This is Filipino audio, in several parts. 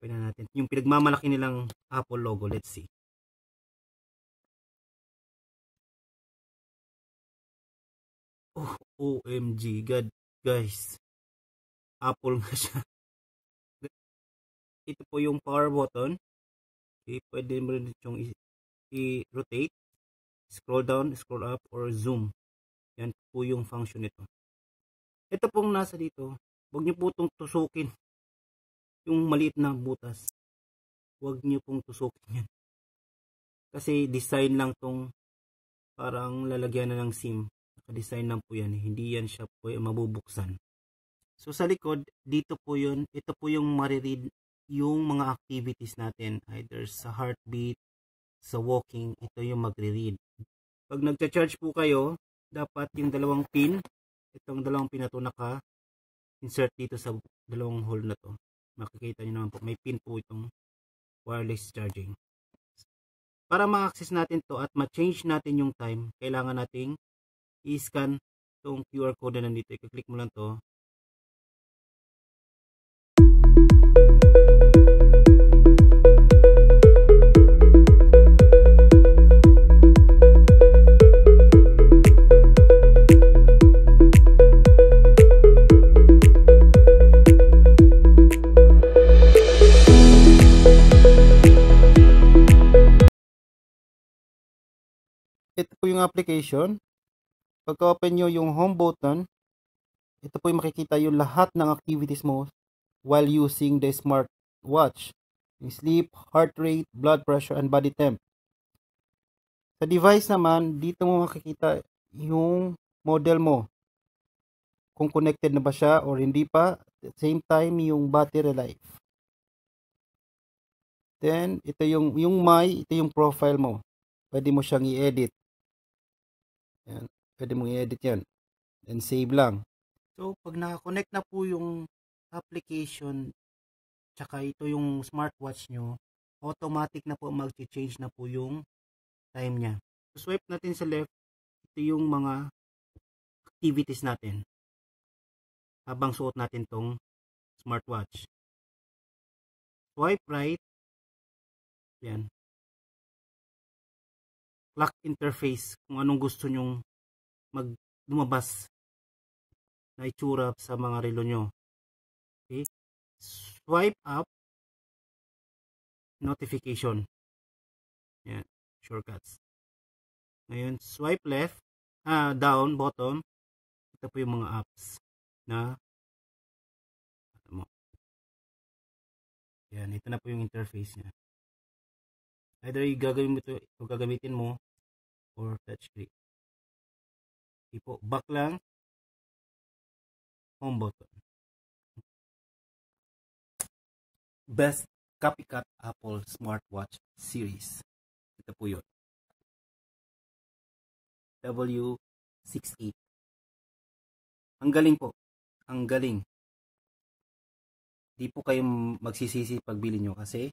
Open na natin. Yung pinagmamalaki nilang Apple logo. Let's see. Oh, OMG. God, guys. Apple nga siya. Ito po yung power button. Okay, pwede mo rin yung i-rotate, scroll down, scroll up, or zoom. Yan po yung function nito. Ito pong nasa dito. Huwag nyo po itong tusukin. Yung maliit na butas. Huwag nyo pong tusukin yan. Kasi design lang tong parang lalagyan na ng SIM. Naka-design lang po yan. Hindi yan siya po mabubuksan. So sa likod, dito po yun. Ito po yung mariread yung mga activities natin. Either sa heartbeat, sa walking. Ito yung magre-read. Pag nagcha-charge po kayo, dapat yung dalawang pin, itong dalawang pin na ito naka-insert dito sa dalawang hole na to. Makikita nyo naman po, may pin po itong wireless charging. Para ma-access natin to at ma-change natin yung time, kailangan nating i-scan itong QR code na nandito. I-click mo lang to. Ito po yung application. Pagka-open nyo yung home button, ito po yung makikita yung lahat ng activities mo while using the smartwatch. Yung sleep, heart rate, blood pressure, and body temp. Sa device naman, dito mo makikita yung model mo. Kung connected na ba siya or hindi pa. At the same time, yung battery life. Then, ito yung ito yung profile mo. Pwede mo siyang i-edit. Yan. Pwede mong i-edit yan. And save lang. So, pag naka-connect na po yung application, tsaka ito yung smartwatch nyo, automatic na po mag-change na po yung time niya. So, swipe natin sa left, ito yung mga activities natin. Habang suot natin tong smartwatch. Swipe right. Yan. Clock interface, kung anong gusto nyong lumabas na itsura sa mga relo nyo. Okay? Swipe up, notification. Yan, shortcuts. Ngayon, swipe left, down, bottom. Ito po yung mga apps na yan, ito na po yung interface niya. Either gagamitin mo or touchscreen. Ipo, back lang, home button. Best copycat Apple smartwatch series. Ito po yun. W68. Ang galing po. Ang galing. Di po kayo magsisisi pagbili nyo kasi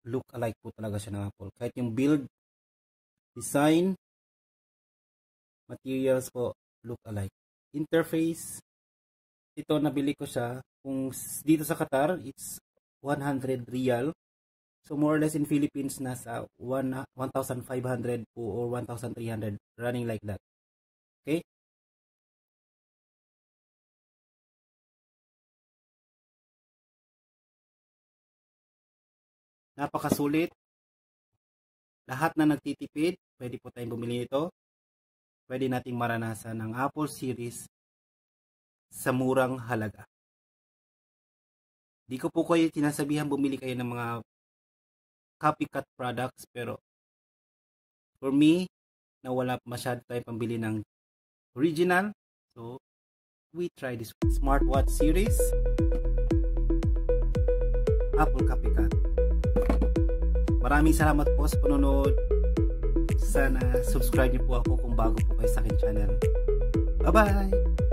look alike po talaga siya ng Apple. Kahit yung build, design, materials po, look alike. Interface, ito nabili ko siya. Kung dito sa Qatar, it's 100 real. So more or less in Philippines, nasa 1,500 po or 1,300. Running like that. Okay? Napakasulit. Lahat na nagtitipid, pwede po tayong bumili ito. Pwede nating maranasan ang Apple series sa murang halaga. Di ko po kayo sinasabihan bumili kayo ng mga copycat products, pero for me, na wala masyado tayong pambili ng original. So, we try this smartwatch series. Apple copycat. Maraming salamat po sa panonood. Sana subscribe niyo po ako kung bago po kayo sa akin channel. Bye-bye!